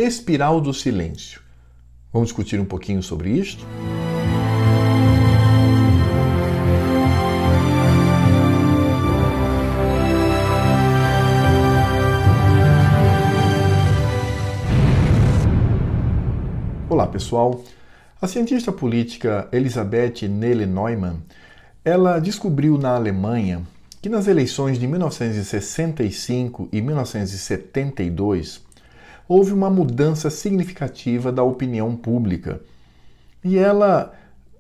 espiral do silêncio. Vamos discutir um pouquinho sobre isto? Olá, pessoal. A cientista política Elisabeth Nele Neumann, ela descobriu na Alemanha que nas eleições de 1965 e 1972 houve uma mudança significativa da opinião pública. E ela,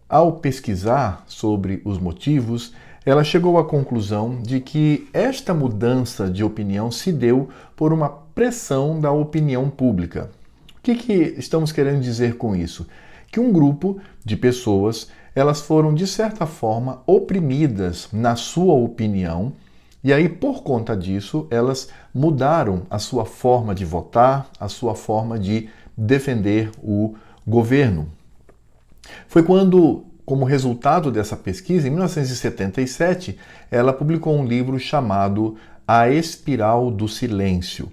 ao pesquisar sobre os motivos, ela chegou à conclusão de que esta mudança de opinião se deu por uma pressão da opinião pública. O que estamos querendo dizer com isso? Que um grupo de pessoas, elas foram, de certa forma, oprimidas na sua opinião, e aí, por conta disso, elas mudaram a sua forma de votar, a sua forma de defender o governo. Foi quando, como resultado dessa pesquisa, em 1977, ela publicou um livro chamado A Espiral do Silêncio.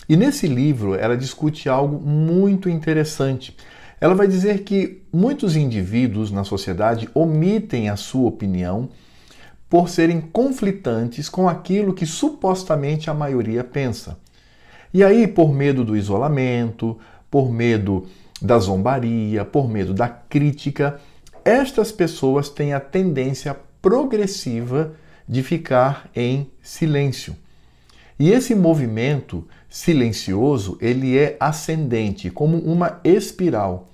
E nesse livro, ela discute algo muito interessante. Ela vai dizer que muitos indivíduos na sociedade omitem a sua opinião por serem conflitantes com aquilo que supostamente a maioria pensa. E aí, por medo do isolamento, por medo da zombaria, por medo da crítica, estas pessoas têm a tendência progressiva de ficar em silêncio. E esse movimento silencioso, ele é ascendente, como uma espiral.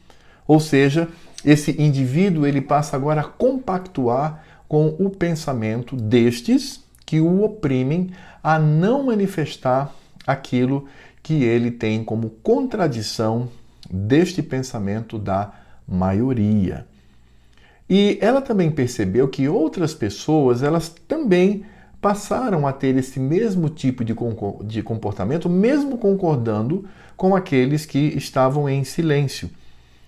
Ou seja, esse indivíduo ele passa agora a compactuar com o pensamento destes que o oprimem a não manifestar aquilo que ele tem como contradição deste pensamento da maioria. E ela também percebeu que outras pessoas, elas também passaram a ter esse mesmo tipo de comportamento, mesmo concordando com aqueles que estavam em silêncio.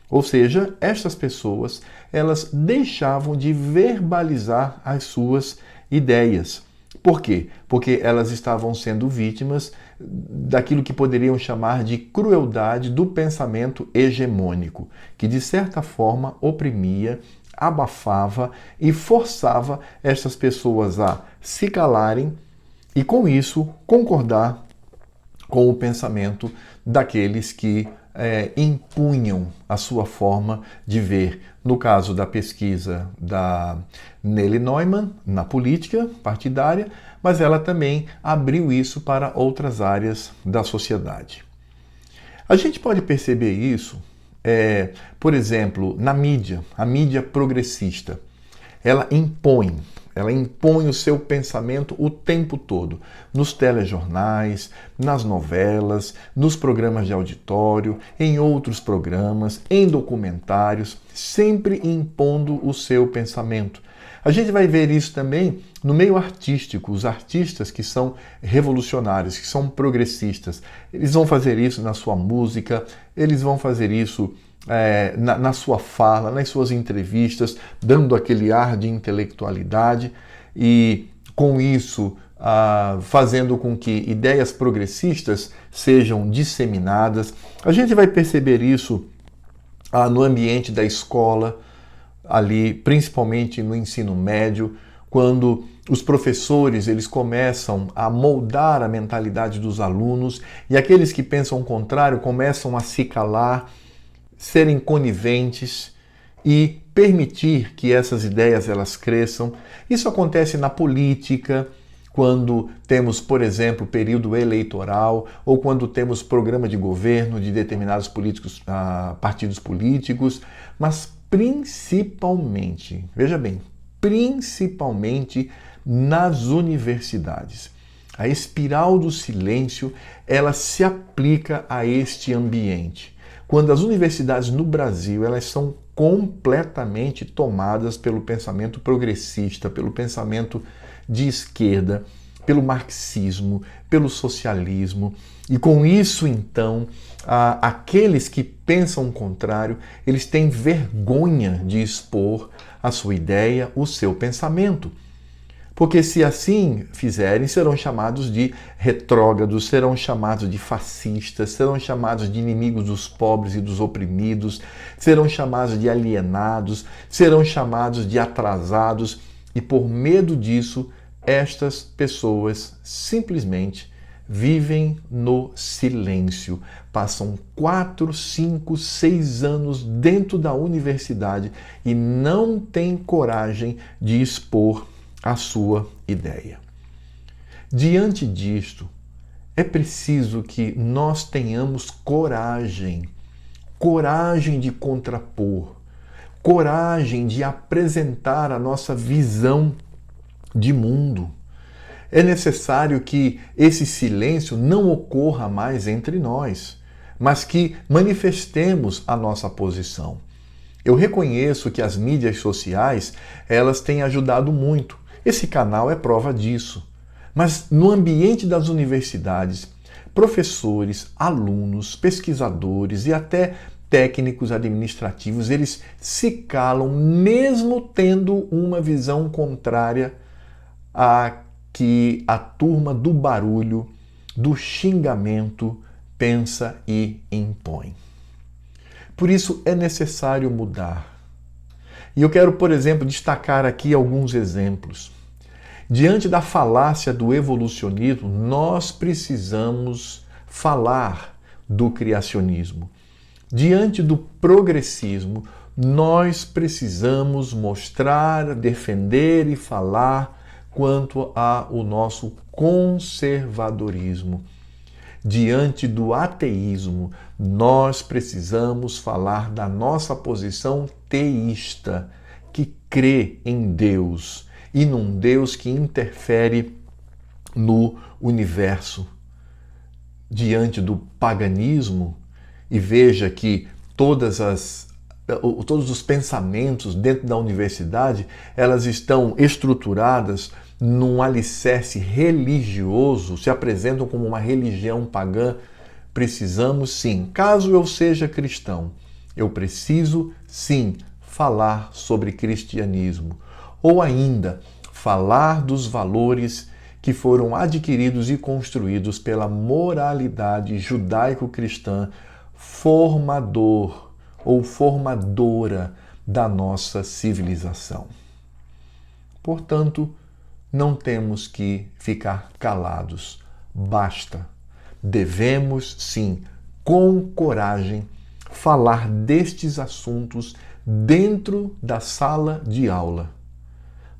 Ou seja, estas pessoas, elas deixavam de verbalizar as suas ideias. Por quê? Porque elas estavam sendo vítimas daquilo que poderiam chamar de crueldade do pensamento hegemônico, que de certa forma oprimia, abafava e forçava estas pessoas a se calarem e, com isso, concordar com o pensamento daqueles que impunham a sua forma de ver. No caso da pesquisa da Nele Neumann, na política partidária, mas ela também abriu isso para outras áreas da sociedade. A gente pode perceber isso, por exemplo, na mídia, a mídia progressista. Ela impõe o seu pensamento o tempo todo, nos telejornais, nas novelas, nos programas de auditório, em outros programas, em documentários, sempre impondo o seu pensamento. A gente vai ver isso também no meio artístico, os artistas que são revolucionários, que são progressistas. Eles vão fazer isso na sua música, eles vão fazer isso na sua fala, nas suas entrevistas, dando aquele ar de intelectualidade e, com isso, fazendo com que ideias progressistas sejam disseminadas. A gente vai perceber isso no ambiente da escola, ali, principalmente no ensino médio, quando os professores eles começam a moldar a mentalidade dos alunos e aqueles que pensam o contrário começam a se calar, serem coniventes e permitir que essas ideias elas cresçam. Isso acontece na política, quando temos, por exemplo, período eleitoral ou quando temos programa de governo de determinados partidos políticos, mas principalmente, veja bem, principalmente nas universidades. A espiral do silêncio, ela se aplica a este ambiente. Quando as universidades no Brasil elas são completamente tomadas pelo pensamento progressista, pelo pensamento de esquerda, pelo marxismo, pelo socialismo, e com isso, então, aqueles que pensam o contrário, eles têm vergonha de expor a sua ideia, o seu pensamento. Porque se assim fizerem, serão chamados de retrógrados, serão chamados de fascistas, serão chamados de inimigos dos pobres e dos oprimidos, serão chamados de alienados, serão chamados de atrasados, e por medo disso, estas pessoas simplesmente vivem no silêncio. Passam 4, 5, 6 anos dentro da universidade e não têm coragem de expor a sua ideia. Diante disto, é preciso que nós tenhamos coragem de contrapor, coragem de apresentar a nossa visão de mundo. É necessário que esse silêncio não ocorra mais entre nós, mas que manifestemos a nossa posição. Eu reconheço que as mídias sociais, elas têm ajudado muito. Esse canal é prova disso. Mas no ambiente das universidades, professores, alunos, pesquisadores e até técnicos administrativos, eles se calam mesmo tendo uma visão contrária à que a turma do barulho, do xingamento, pensa e impõe. Por isso é necessário mudar. E eu quero, por exemplo, destacar aqui alguns exemplos. Diante da falácia do evolucionismo, nós precisamos falar do criacionismo. Diante do progressismo, nós precisamos mostrar, defender e falar quanto ao nosso conservadorismo. Diante do ateísmo, nós precisamos falar da nossa posição teísta, que crê em Deus e num Deus que interfere no universo. Diante do paganismo, e veja que todos os pensamentos dentro da universidade, elas estão estruturadas num alicerce religioso, se apresentam como uma religião pagã. Precisamos sim, caso eu seja cristão, eu preciso sim falar sobre cristianismo, ou ainda falar dos valores que foram adquiridos e construídos pela moralidade judaico-cristã formador ou formadora da nossa civilização. Portanto, não temos que ficar calados. Basta. Devemos, sim, com coragem, falar destes assuntos dentro da sala de aula.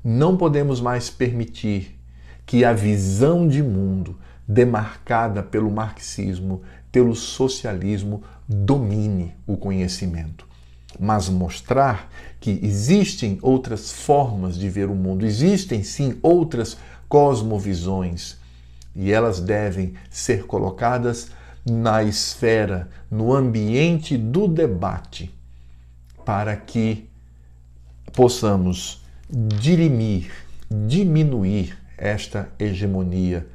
Não podemos mais permitir que a visão de mundo demarcada pelo marxismo, pelo socialismo, domine o conhecimento. Mas mostrar que existem outras formas de ver o mundo, existem sim outras cosmovisões, e elas devem ser colocadas na esfera, no ambiente do debate, para que possamos diminuir esta hegemonia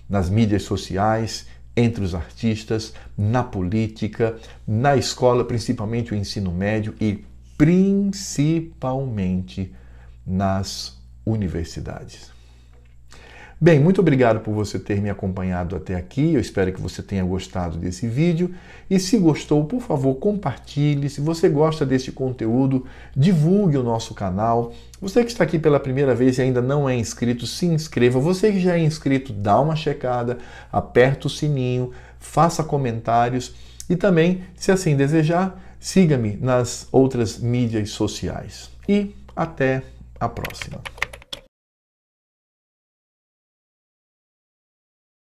nas mídias sociais, entre os artistas, na política, na escola, principalmente o ensino médio e principalmente nas universidades. Bem, muito obrigado por você ter me acompanhado até aqui. Eu espero que você tenha gostado desse vídeo. E se gostou, por favor, compartilhe. Se você gosta desse conteúdo, divulgue o nosso canal. Você que está aqui pela primeira vez e ainda não é inscrito, se inscreva. Você que já é inscrito, dá uma checada, aperta o sininho, faça comentários e também, se assim desejar, siga-me nas outras mídias sociais. E até a próxima.